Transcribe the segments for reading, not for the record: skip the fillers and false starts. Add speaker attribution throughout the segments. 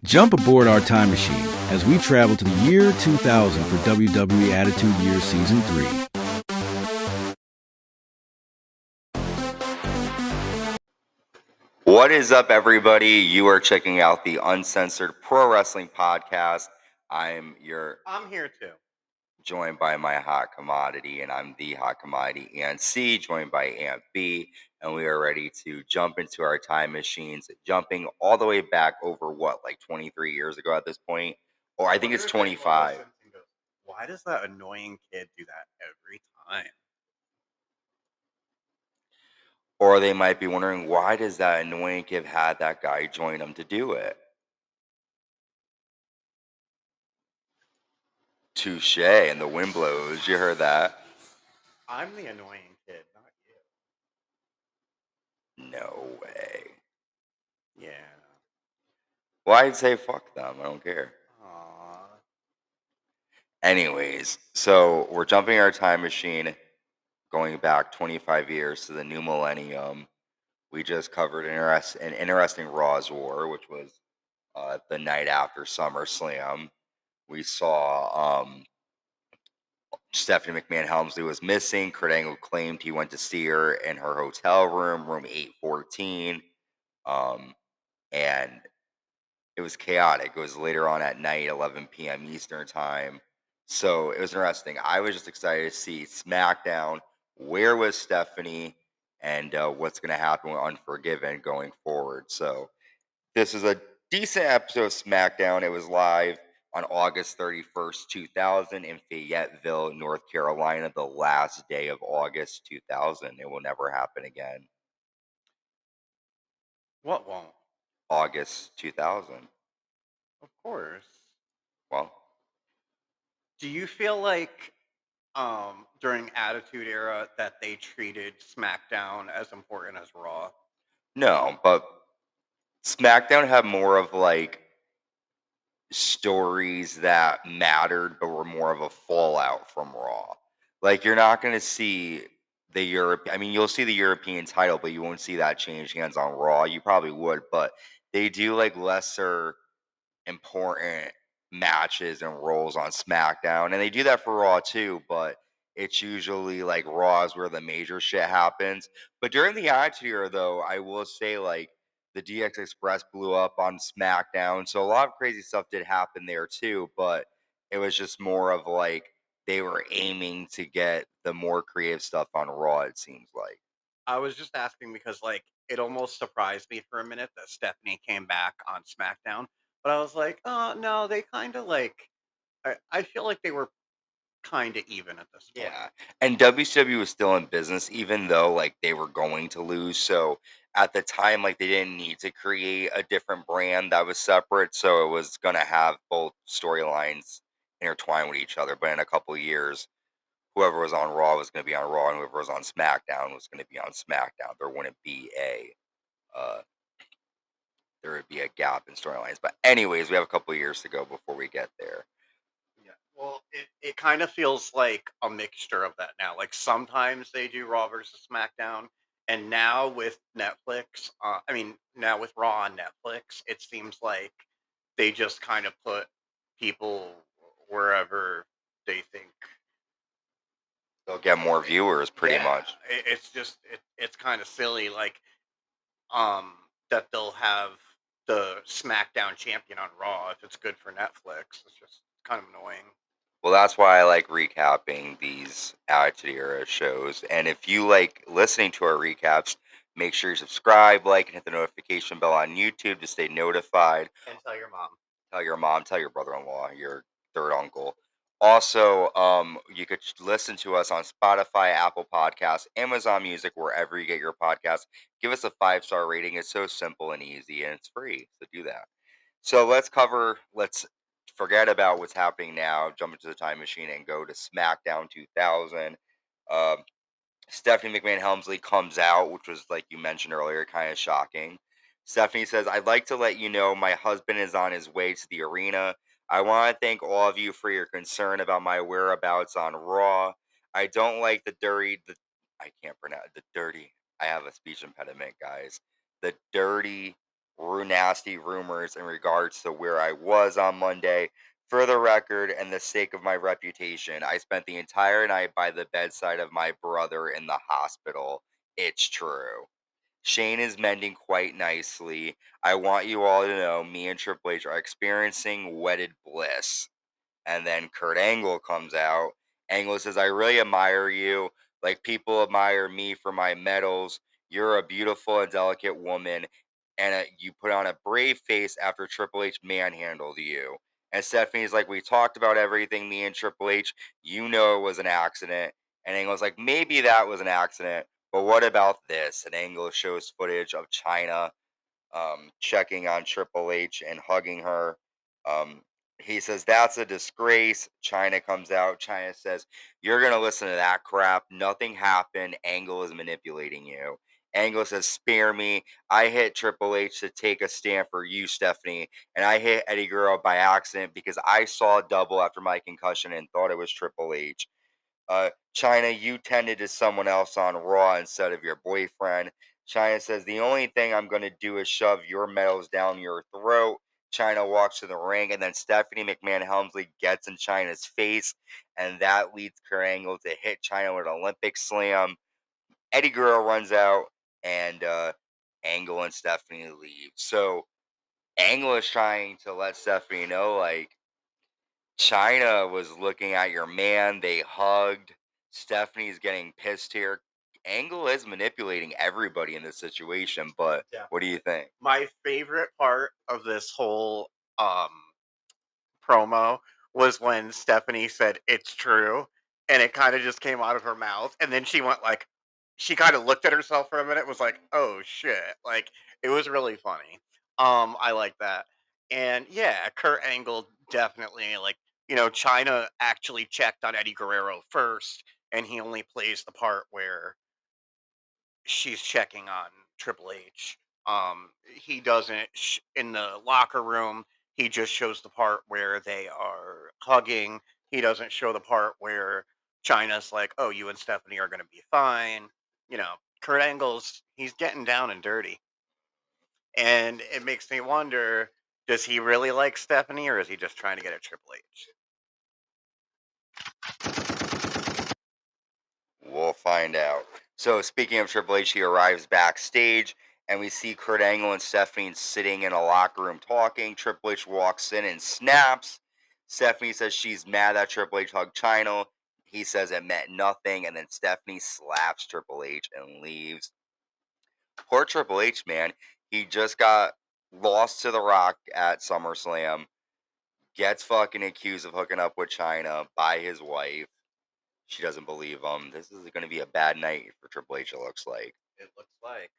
Speaker 1: Jump aboard our time machine as we travel to the year 2000 for WWE Attitude Year Season 3.
Speaker 2: What is up, everybody? You are checking out the Uncensored Pro Wrestling Podcast. I'm
Speaker 3: here too.
Speaker 2: joined by my hot commodity, and I'm the hot commodity Aunt C, joined by Aunt B, and we are ready to jump into our time machines, jumping all the way back over like 23 years ago at this point, or I think it's 25.
Speaker 3: Why does that annoying kid do that every time?
Speaker 2: Or they might be wondering, why does that annoying kid have that guy join him to do it? Touche, and the wind blows. You heard that?
Speaker 3: I'm the annoying kid, not you.
Speaker 2: No way.
Speaker 3: Yeah.
Speaker 2: Well, I'd say fuck them. I don't care.
Speaker 3: Aww.
Speaker 2: Anyways, so we're jumping our time machine, going back 25 years to the new millennium. We just covered an interesting Raw Is War, which was the night after SummerSlam. We saw Stephanie McMahon-Helmsley was missing. Kurt Angle claimed he went to see her in her hotel room, room 814. And it was chaotic. It was later on at night, 11 p.m. Eastern time. So it was interesting. I was just excited to see SmackDown. Where was Stephanie? And what's going to happen with Unforgiven going forward. So this is a decent episode of SmackDown. It was live on August 31st, 2000 in Fayetteville, North Carolina, the last day of August 2000. It will never happen again.
Speaker 3: What won't?
Speaker 2: August 2000.
Speaker 3: Of course.
Speaker 2: Well,
Speaker 3: do you feel like during Attitude Era that they treated SmackDown as important as Raw?
Speaker 2: no, but SmackDown had more of like stories that mattered, but were more of a fallout from Raw. Like you're not going to see the Europe. I mean, you'll see the European title, but you won't see that change hands on Raw. You probably would, but they do like lesser important matches and roles on SmackDown, and they do that for Raw too. But it's usually like Raw is where the major shit happens. But during the Attitude Era, though, I will say like the DX Express blew up on SmackDown, so a lot of crazy stuff did happen there too. But it was just more of like they were aiming to get the more creative stuff on Raw. It seems like.
Speaker 3: I was just asking because like it almost surprised me for a minute that Stephanie came back on SmackDown, but I was like, oh no, they kind of like. I feel like they were kind of even at this point.
Speaker 2: Yeah, and WCW was still in business, even though like they were going to lose. So at the time, like they didn't need to create a different brand that was separate. So it was gonna have both storylines intertwined with each other. But in a couple of years, whoever was on Raw was gonna be on Raw, and whoever was on SmackDown was gonna be on SmackDown. Uh, there would be a gap in storylines. But anyways, we have a couple of years to go before we get there.
Speaker 3: Yeah. Well, it kind of feels like a mixture of that now. Like sometimes they do Raw versus SmackDown, and now with Netflix, now with Raw on Netflix, it seems like they just kind of put people wherever they think
Speaker 2: They'll get more viewers, pretty much.
Speaker 3: It's kind of silly, like that they'll have the SmackDown champion on Raw if it's good for Netflix. It's just kind of annoying.
Speaker 2: Well, that's why I like recapping these Attitude Era shows. And if you like listening to our recaps, make sure you subscribe, like, and hit the notification bell on YouTube to stay notified.
Speaker 3: And tell your mom.
Speaker 2: Tell your mom, tell your brother-in-law, your third uncle. Also, you could listen to us on Spotify, Apple Podcasts, Amazon Music, wherever you get your podcasts. Give us a 5-star rating. It's so simple and easy, and it's free. So do that. So let's forget about what's happening now, jump into the time machine and go to SmackDown 2000. Um, Stephanie McMahon-Helmsley comes out, which was, like you mentioned earlier, kind of shocking. Stephanie says, I'd like to let you know my husband is on his way to the arena. I want to thank all of you for your concern about my whereabouts on Raw. I don't like I can't pronounce the dirty. I have a speech impediment, guys. The dirty nasty rumors in regards to where I was on Monday. For the record and the sake of my reputation, I spent the entire night by the bedside of my brother in the hospital. It's true. Shane is mending quite nicely. I want you all to know me and Triple H are experiencing wedded bliss. And then Kurt Angle comes out. Angle says, I really admire you. Like people admire me for my medals. You're a beautiful and delicate woman. And you put on a brave face after Triple H manhandled you. And Stephanie's like, we talked about everything, me and Triple H. You know it was an accident. And Angle's like, maybe that was an accident. But what about this? And Angle shows footage of Chyna checking on Triple H and hugging her. Um, he says, that's a disgrace. Chyna comes out. Chyna says, you're going to listen to that crap. Nothing happened. Angle is manipulating you. Angle says, spare me. I hit Triple H to take a stand for you, Stephanie. And I hit Eddie Guerrero by accident because I saw a double after my concussion and thought it was Triple H. Chyna, you tended to someone else on Raw instead of your boyfriend. Chyna says, the only thing I'm going to do is shove your medals down your throat. Chyna walks to the ring, and then Stephanie McMahon-Helmsley gets in Chyna's face, and that leads Kurt Angle to hit Chyna with an Olympic slam. Eddie Guerrero runs out, and Angle and Stephanie leave. So Angle is trying to let Stephanie know, like, Chyna was looking at your man. They hugged. Stephanie's getting pissed here. Angle is manipulating everybody in this situation, but what do you think?
Speaker 3: My favorite part of this whole um promo was when Stephanie said it's true, and it kind of just came out of her mouth, and then she went like, she kind of looked at herself for a minute, was like, oh shit, like it was really funny. I like that, and yeah, Kurt Angle definitely, like, China actually checked on Eddie Guerrero first, and he only plays the part where she's checking on Triple H. He doesn't in the locker room. He just shows the part where they are hugging. He doesn't show the part where China's like, "Oh, you and Stephanie are going to be fine." Kurt Angle's he's getting down and dirty, and it makes me wonder: does he really like Stephanie, or is he just trying to get at Triple H?
Speaker 2: We'll find out. So, speaking of Triple H, he arrives backstage, and we see Kurt Angle and Stephanie sitting in a locker room talking. Triple H walks in and snaps. Stephanie says she's mad that Triple H hugged Chyna. He says it meant nothing, and then Stephanie slaps Triple H and leaves. Poor Triple H, man. He just got lost to The Rock at SummerSlam, gets fucking accused of hooking up with Chyna by his wife. She doesn't believe him. This is going to be a bad night for Triple H, it looks like.
Speaker 3: It looks like.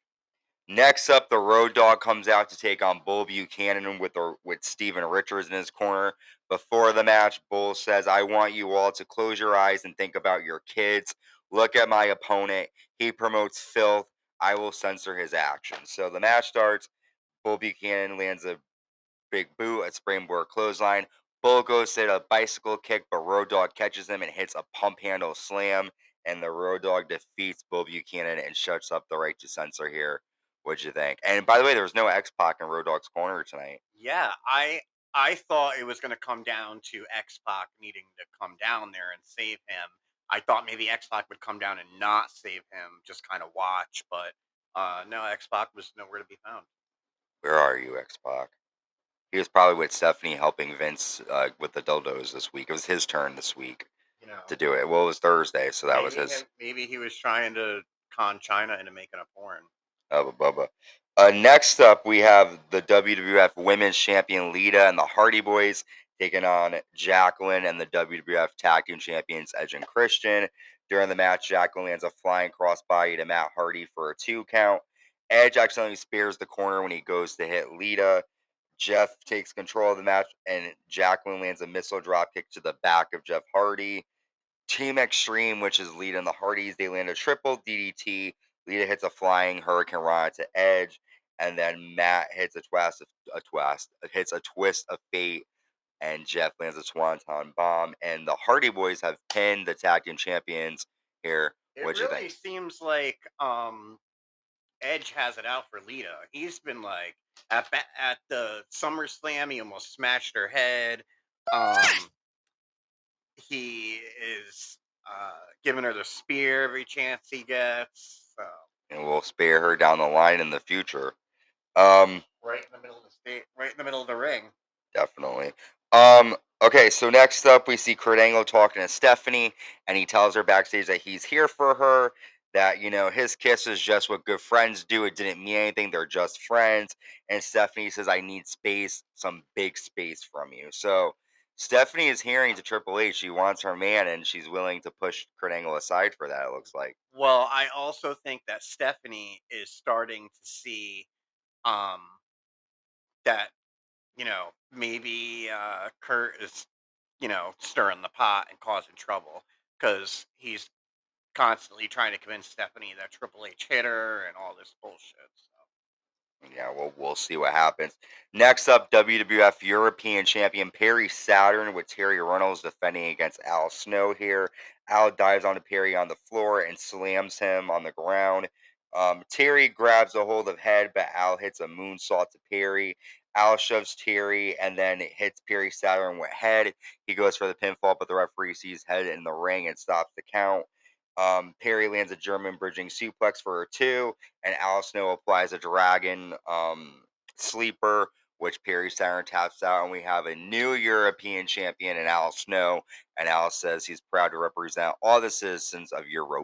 Speaker 2: Next up, the Road Dogg comes out to take on Bull Buchanan with Steven Richards in his corner. Before the match, Bull says, I want you all to close your eyes and think about your kids. Look at my opponent. He promotes filth. I will censor his actions. So the match starts. Bull Buchanan lands a big boot, a springboard clothesline. Bull goes to hit a bicycle kick, but Road Dogg catches him and hits a pump handle slam. And the Road Dogg defeats Bull Buchanan and shuts up the right to censor here. What'd you think? And by the way, there was no X-Pac in Road Dogg's corner tonight.
Speaker 3: Yeah, I thought it was going to come down to X-Pac needing to come down there and save him. I thought maybe X-Pac would come down and not save him, just kind of watch, but no, X-Pac was nowhere to be found.
Speaker 2: Where are you, X-Pac? He was probably with Stephanie helping Vince with the dildos this week. It was his turn this week to do it. Well, it was Thursday, so that was his.
Speaker 3: Maybe he was trying to con China into making a porn.
Speaker 2: Bubba. Next up, we have the WWF Women's Champion Lita and the Hardy Boys taking on Jacqueline and the WWF Tag Team Champions Edge and Christian. During the match, Jacqueline lands a flying crossbody to Matt Hardy for a 2 count. Edge accidentally spears the corner when he goes to hit Lita. Jeff takes control of the match, and Jacqueline lands a missile dropkick to the back of Jeff Hardy. Team Extreme, which is Lita and the Hardys, they land a triple DDT. Lita hits a flying Hurricane Rana to Edge, and then Matt hits hits a twist of fate, and Jeff lands a Swanton bomb. And the Hardy Boys have pinned the tag team champions here.
Speaker 3: It
Speaker 2: What'd you
Speaker 3: really
Speaker 2: think?
Speaker 3: seems like Edge has it out for Lita. He's been like at the SummerSlam, he almost smashed her head. Um, he is giving her the spear every chance he gets. So
Speaker 2: And we'll spare her down the line in the future. Um,
Speaker 3: right in the middle of the state, right in the middle of the ring.
Speaker 2: Definitely. Okay, so next up we see Kurt Angle talking to Stephanie, and he tells her backstage that he's here for her, that, his kiss is just what good friends do. It didn't mean anything. They're just friends. And Stephanie says, I need space, some big space from you. So Stephanie is hearing to Triple H. She wants her man, and she's willing to push Kurt Angle aside for that, it looks like.
Speaker 3: Well, I also think that Stephanie is starting to see um that maybe Kurt is stirring the pot and causing trouble because he's constantly trying to convince Stephanie that Triple H hit her and all this bullshit.
Speaker 2: Yeah, well, we'll see what happens. Next up, WWF European Champion Perry Saturn with Terry Runnels defending against Al Snow here. Al dives onto Perry on the floor and slams him on the ground. Terry grabs a hold of head, but Al hits a moonsault to Perry. Al shoves Terry and then hits Perry Saturn with head. He goes for the pinfall, but the referee sees head in the ring and stops the count. Perry lands a German bridging suplex for a 2, and Al Snow applies a dragon sleeper, which Perry Saturn taps out, and we have a new European champion in Al Snow. And Al says he's proud to represent all the citizens of Europea.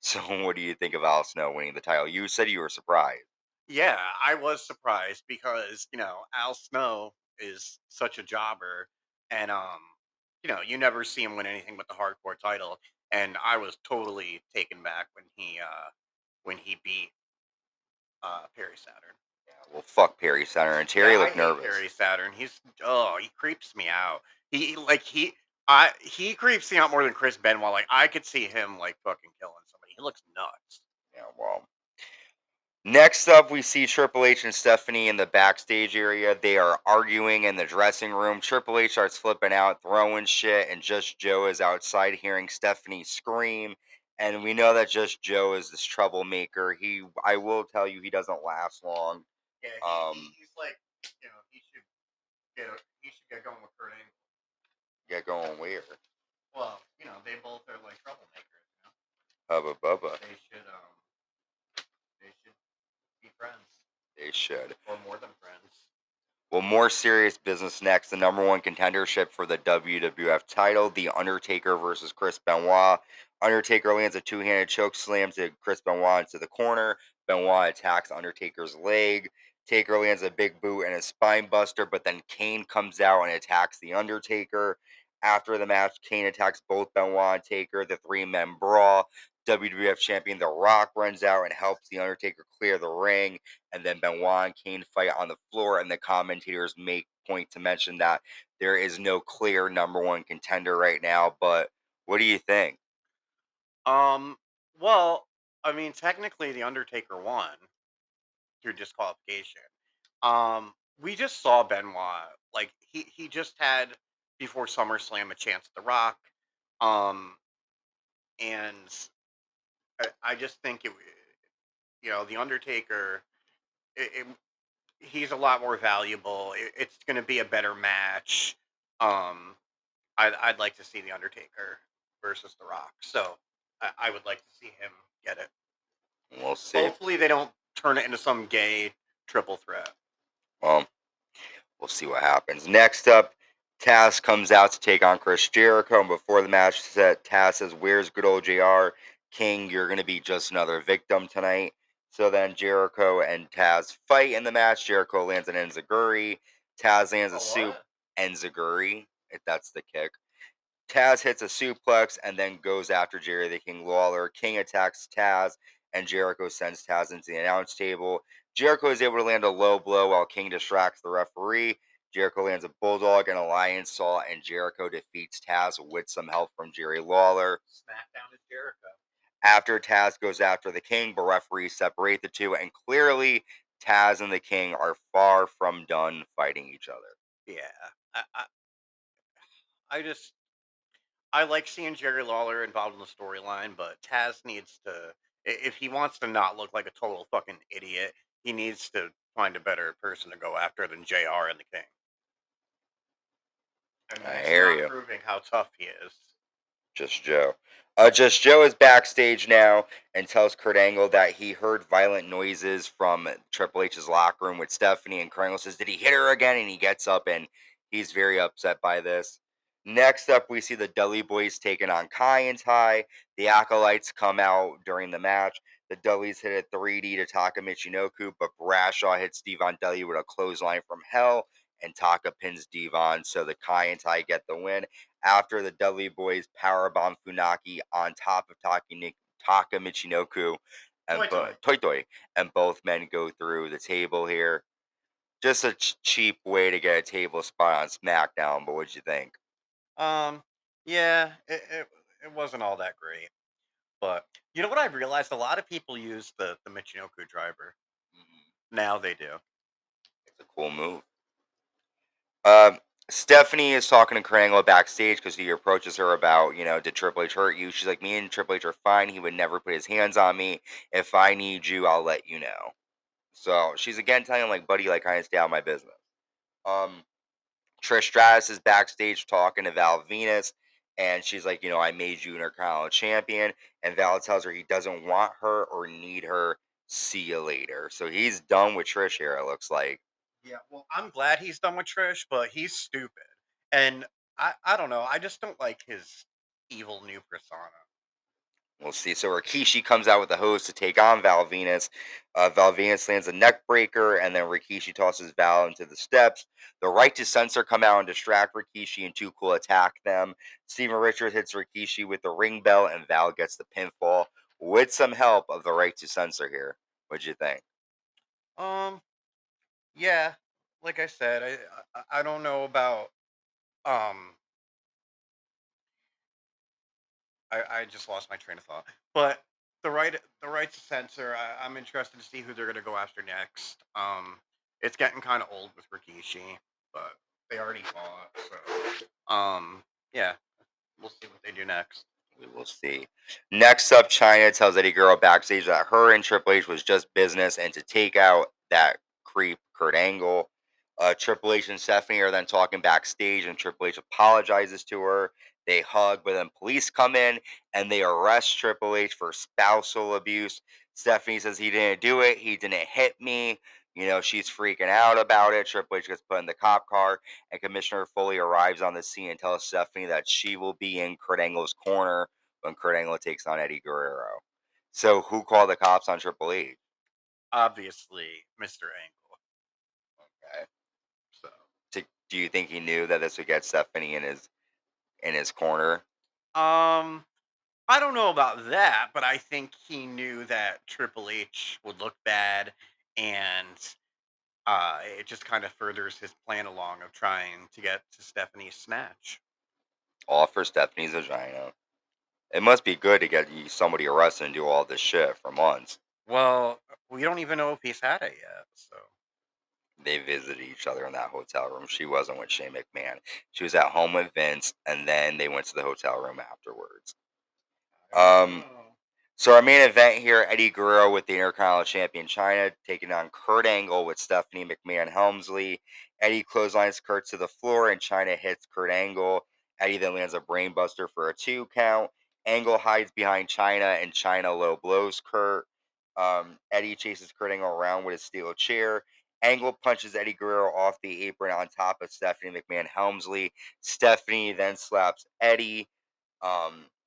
Speaker 2: So, what do you think of Al Snow winning the title? You said you were surprised.
Speaker 3: Yeah, I was surprised because Al Snow is such a jobber, and you never see him win anything but the hardcore title, and I was totally taken back when he beat Perry Saturn.
Speaker 2: Well, fuck Perry Saturn, and
Speaker 3: Yeah,
Speaker 2: Terry
Speaker 3: I
Speaker 2: looked
Speaker 3: hate
Speaker 2: nervous.
Speaker 3: Perry Saturn. He creeps me out. He creeps me out more than Chris Benoit. Like I could see him like fucking killing somebody. He looks nuts.
Speaker 2: Yeah, well, next up, we see Triple H and Stephanie in the backstage area. They are arguing in the dressing room. Triple H starts flipping out, throwing shit, and Just Joe is outside hearing Stephanie scream. And we know that Just Joe is this troublemaker. I will tell you, he doesn't last long.
Speaker 3: Yeah,
Speaker 2: Um,
Speaker 3: he's like he should get going with Kurt Angle.
Speaker 2: Get going where?
Speaker 3: Well, they both are like troublemakers.
Speaker 2: Hubba bubba.
Speaker 3: They should be friends
Speaker 2: They should.
Speaker 3: or more than friends.
Speaker 2: Well, more serious business next. The number one contendership for the WWF title, The Undertaker versus Chris Benoit. Undertaker lands a two-handed choke slam to Chris Benoit into the corner. Benoit attacks Undertaker's leg. Taker lands a big boot and a spine buster, but then Kane comes out and attacks The Undertaker. After the match, Kane attacks both Benoit and Taker. The three-men brawl. WWF champion The Rock runs out and helps The Undertaker clear the ring, and then Benoit and Kane fight on the floor, and the commentators make point to mention that there is no clear number one contender right now. But what do you think?
Speaker 3: Um, well, I mean, technically, the Undertaker won through disqualification. We just saw Benoit like he just had before SummerSlam a chance at The Rock, um, and I just think the Undertaker. He's a lot more valuable. It's going to be a better match. Um, I'd like to see the Undertaker versus The Rock. So I would like to see him get it.
Speaker 2: We'll see.
Speaker 3: Hopefully they don't turn it into some gay triple threat.
Speaker 2: Well, we'll see what happens. Next up, Tazz comes out to take on Chris Jericho, and before the match set, Tazz says, "Where's good old JR? King, you're going to be just another victim tonight." So then Jericho and Tazz fight in the match. Jericho lands an enziguri. Tazz lands a soup.
Speaker 3: What?
Speaker 2: Enziguri, if that's the kick. Tazz hits a suplex and then goes after Jerry the King Lawler. King attacks Tazz, and Jericho sends Tazz into the announce table. Jericho is able to land a low blow while King distracts the referee. Jericho lands a bulldog and a lion saw, and Jericho defeats Tazz with some help from Jerry Lawler.
Speaker 3: SmackDown is Jericho.
Speaker 2: After Tazz goes after the King, but referees separate the two, and clearly Tazz and the King are far from done fighting each other.
Speaker 3: Yeah, I just I like seeing Jerry Lawler involved in the storyline, but Taz needs to If he wants to not look like a total fucking idiot, he needs to find a better person to go after than JR and the King. I mean,
Speaker 2: I
Speaker 3: it's
Speaker 2: hear
Speaker 3: not
Speaker 2: you.
Speaker 3: proving how tough he is.
Speaker 2: Just Joe. Just Joe is backstage now and tells Kurt Angle that he heard violent noises from Triple H's locker room with Stephanie, and Kurt Angle says, "Did he hit her again?" And he gets up and he's very upset by this. Next up, we see the Dudley Boys taking on Kai and Ty. The Acolytes come out during the match. The Dudleys hit a 3D to Taka Michinoku, but Brashaw hits Devon Dudley with a clothesline from hell, and Taka pins Devon, so the Kai and Ty get the win after the Dudley Boys powerbomb Funaki on top of Taka Michinoku and
Speaker 3: Toi.
Speaker 2: Toi, and both men go through the table here. Just a cheap way to get a table spot on SmackDown, but what'd you think?
Speaker 3: Yeah, it wasn't all that great. But you know what I realized? A lot of people use the Michinoku driver. Now they do.
Speaker 2: It's a cool move. Um, Stephanie is talking to Kurt Angle backstage because he approaches her about, did Triple H hurt you? She's like, me and Triple H are fine. He would never put his hands on me. If I need you, I'll let you know. So she's again telling him, like, buddy, like, kind of stay out of my business. Um, Trish Stratus is backstage talking to Val Venus, and she's like, I made you Intercontinental Champion. And Val tells her he doesn't want her or need her. See you later. So he's done with Trish here, it looks like.
Speaker 3: Yeah, well, I'm glad he's done with Trish, but he's stupid. And I don't know. I just don't like his evil new persona.
Speaker 2: We'll see. So Rikishi comes out with the hose to take on Val Venus. Val Venus lands a neck breaker, and then Rikishi tosses Val into the steps. The Right to Censor come out and distract Rikishi, and Too Cool attack them. Steven Richards hits Rikishi with the ring bell, and Val gets the pinfall with some help of the Right to Censor here. What'd you think?
Speaker 3: Um, yeah, like I said, I don't know about um I just lost my train of thought. But the right to censor, I'm interested to see who they're gonna go after next. It's getting kind of old with Rikishi, but they already fought, so yeah, we'll see what they do next.
Speaker 2: We will see. Next up, Chyna tells Eddie Guerrero backstage that her and Triple H was just business and to take out that creep Kurt Angle. Triple H and Stephanie are then talking backstage, and Triple H apologizes to her. They hug, but then police come in and they arrest Triple H for spousal abuse. Stephanie says he didn't do it. He didn't hit me. She's freaking out about it. Triple H gets put in the cop car, and Commissioner Foley arrives on the scene and tells Stephanie that she will be in Kurt Angle's corner when Kurt Angle takes on Eddie Guerrero. So who called the cops on Triple H?
Speaker 3: Obviously, Mr. Angle.
Speaker 2: Okay.
Speaker 3: So
Speaker 2: Do you think he knew that this would get Stephanie in his corner?
Speaker 3: um I don't know about that, but I think he knew that Triple H would look bad, and it just kind of furthers his plan along of trying to get to Stephanie's snatch.
Speaker 2: All for Stephanie's vagina. It must be good to get somebody arrested and do all this shit for months.
Speaker 3: Well, we don't even know if he's had it yet, so.
Speaker 2: They visited each other in that hotel room. She wasn't with Shane McMahon. She was at home with Vince, and then they went to the hotel room afterwards.
Speaker 3: I don't
Speaker 2: Um,
Speaker 3: know.
Speaker 2: So our main event here, Eddie Guerrero with the Intercontinental Champion Chyna taking on Kurt Angle with Stephanie McMahon-Helmsley. Eddie clotheslines Kurt to the floor and Chyna hits Kurt Angle. Eddie then lands a brainbuster for a 2 count. Angle hides behind Chyna and Chyna low blows Kurt. Eddie chases Kurt Angle around with a steel chair. Angle punches Eddie Guerrero off the apron on top of Stephanie McMahon-Helmsley. Stephanie then slaps Eddie.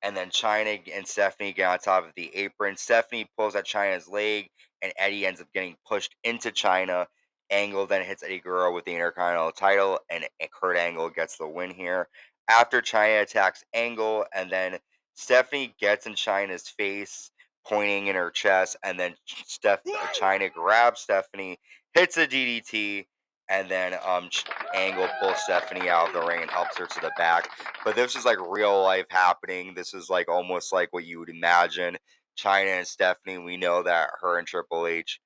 Speaker 2: And then Chyna and Stephanie get on top of the apron. Stephanie pulls at Chyna's leg, and Eddie ends up getting pushed into Chyna. Angle then hits Eddie Guerrero with the Intercontinental title, and Kurt Angle gets the win here. After Chyna attacks Angle, and then Stephanie gets in Chyna's face, pointing in her chest, and then Chyna grabs Stephanie, hits a DDT, and then Angle pulls Stephanie out of the ring and helps her to the back. But this is like real life happening. This is like almost like what you would imagine. Chyna and Stephanie, we know that her and Triple H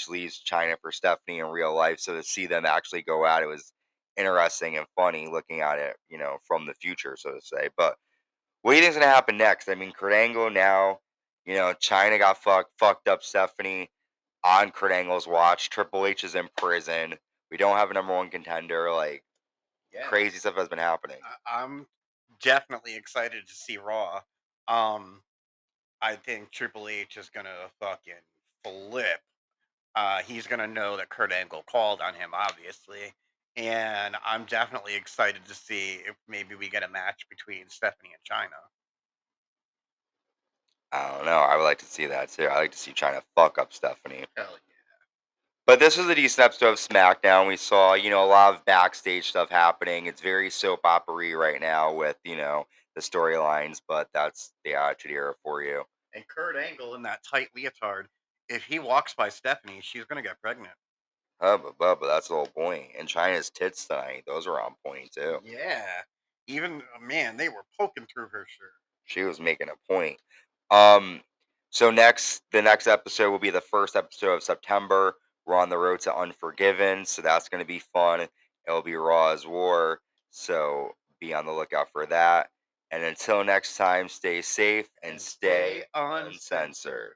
Speaker 2: leaves Chyna for Stephanie in real life. So to see them actually go at it was interesting and funny looking at it, from the future, so to say. But what do you think's gonna happen next? I mean, Kurt Angle now, You know, China got fucked up Stephanie on Kurt Angle's watch. Triple H is in prison. We don't have a number one contender. Like,
Speaker 3: Yeah,
Speaker 2: crazy stuff has been happening.
Speaker 3: I'm definitely excited to see Raw. Um, I think Triple H is gonna fucking flip. He's gonna know that Kurt Angle called on him, obviously, and I'm definitely excited to see if maybe we get a match between Stephanie and China.
Speaker 2: I don't know. I would like to see that too. I like to see China fuck up Stephanie.
Speaker 3: Hell
Speaker 2: But this was a decent episode of SmackDown. We saw, you know, a lot of backstage stuff happening. It's very soap opera right now with, you know, the storylines, but that's the Attitude Era for you.
Speaker 3: And Kurt Angle in that tight leotard, if he walks by Stephanie, she's gonna get pregnant.
Speaker 2: But that's the whole point. And China's tits tonight, those are on point too.
Speaker 3: Yeah, even man, they were poking through her shirt.
Speaker 2: She was making a point. So the next episode will be the first episode of September. We're on the road to Unforgiven, so that's going to be fun. It'll be Raw Is War, so be on the lookout for that. And until next time, stay safe and stay uncensored.